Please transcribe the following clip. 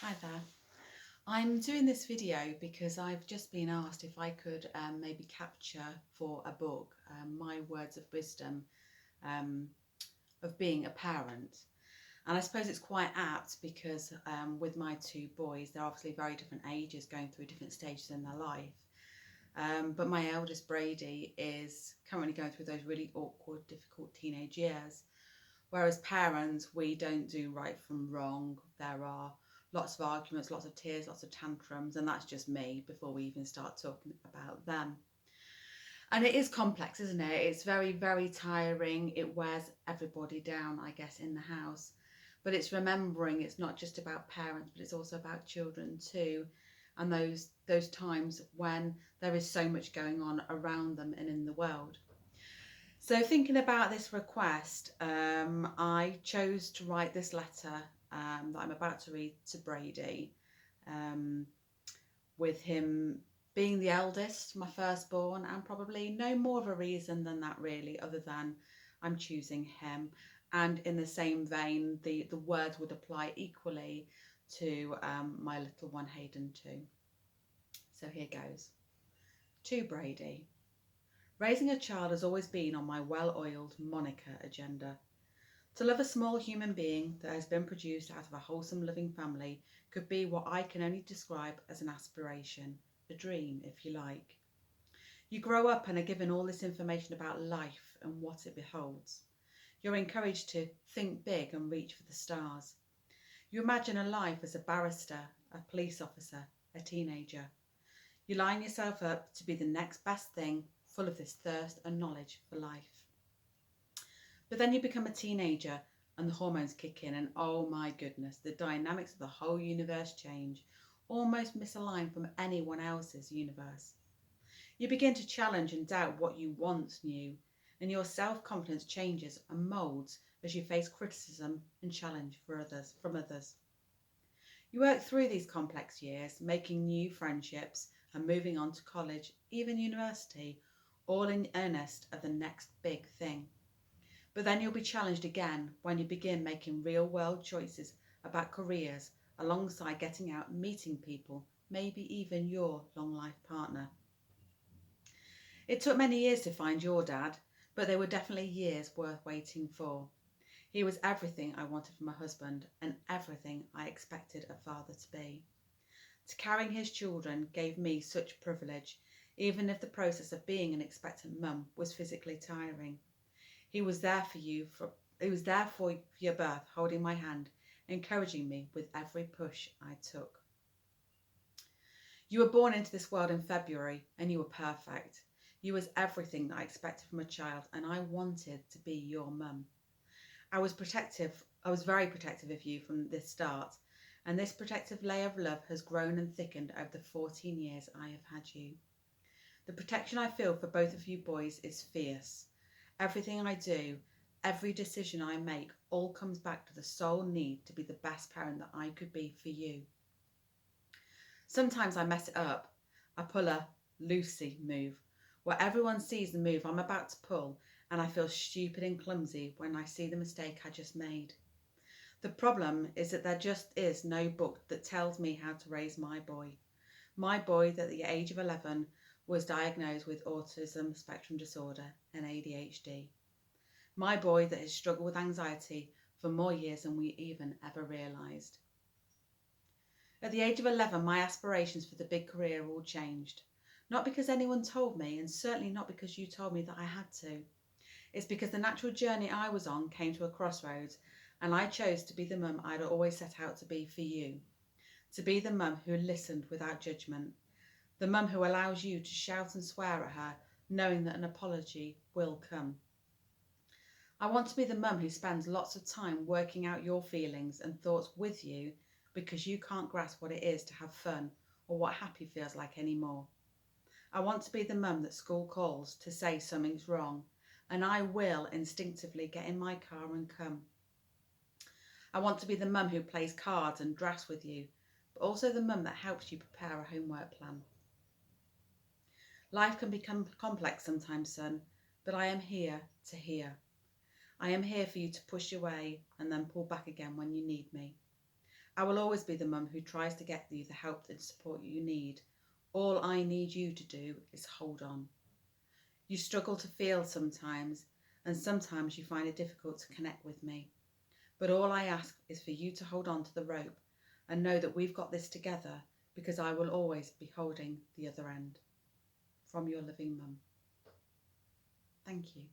Hi there. I'm doing this video because I've just been asked if I could maybe capture for a book my words of wisdom um, of being a parent. And I suppose it's quite apt because with my two boys, they're obviously very different ages, going through different stages in their life. But my eldest Brady is currently going through those really awkward, difficult teenage years. Whereas parents, we don't do right from wrong. There are lots of arguments, lots of tears, lots of tantrums, and that's just me before we even start talking about them. And it is complex, isn't it? It's very, very tiring. It wears everybody down, I guess, in the house. But it's remembering it's not just about parents, but it's also about children too. And those times when there is so much going on around them and in the world. So, thinking about this request, I chose to write this letter that I'm about to read to Brady, um, with him being the eldest, my firstborn, and probably no more of a reason than that, really, other than I'm choosing him. And in the same vein, the words would apply equally to my little one, Hayden, too. So, here goes. To Brady. Raising a child has always been on my well-oiled Monica agenda. To love a small human being that has been produced out of a wholesome, loving family could be what I can only describe as an aspiration, a dream, if you like. You grow up and are given all this information about life and what it beholds. You're encouraged to think big and reach for the stars. You imagine a life as a barrister, a police officer, a teenager. You line yourself up to be the next best thing, full of this thirst and knowledge for life. But then you become a teenager and the hormones kick in, and oh my goodness, the dynamics of the whole universe change, almost misaligned from anyone else's universe. You begin to challenge and doubt what you once knew, and your self confidence changes and moulds as you face criticism and challenge from others. You work through these complex years, making new friendships and moving on to college, even university, all in earnest of the next big thing. But then you'll be challenged again when you begin making real world choices about careers alongside getting out and meeting people, maybe even your long life partner. It took many years to find your dad, but they were definitely years worth waiting for. He was everything I wanted from a husband and everything I expected a father to be. To carrying his children gave me such privilege, even if the process of being an expectant mum was physically tiring. He was there for you for he was there for your birth, holding my hand, encouraging me with every push I took. You were born into this world in February and you were perfect. You was everything that I expected from a child and I wanted to be your mum. I was very protective of you from the start, and this protective layer of love has grown and thickened over the 14 years I have had you. The protection I feel for both of you boys is fierce. Everything I do, every decision I make, all comes back to the sole need to be the best parent that I could be for you. Sometimes I mess it up. I pull a Lucy move, where everyone sees the move I'm about to pull, and I feel stupid and clumsy when I see the mistake I just made. The problem is that there just is no book that tells me how to raise my boy. My boy that at the age of 11 was diagnosed with autism spectrum disorder and ADHD. My boy that has struggled with anxiety for more years than we even ever realised. At the age of 11, my aspirations for the big career all changed. Not because anyone told me, and certainly not because you told me that I had to. It's because the natural journey I was on came to a crossroads, and I chose to be the mum I'd always set out to be for you. To be the mum who listened without judgment. The mum who allows you to shout and swear at her, knowing that an apology will come. I want to be the mum who spends lots of time working out your feelings and thoughts with you because you can't grasp what it is to have fun or what happy feels like anymore. I want to be the mum that school calls to say something's wrong, and I will instinctively get in my car and come. I want to be the mum who plays cards and drafts with you, but also the mum that helps you prepare a homework plan. Life can become complex sometimes, son, but I am here to hear. I am here for you to push away and then pull back again when you need me. I will always be the mum who tries to get you the help and support you need. All I need you to do is hold on. You struggle to feel sometimes, and sometimes you find it difficult to connect with me. But all I ask is for you to hold on to the rope and know that we've got this together, because I will always be holding the other end. From your loving mum. Thank you.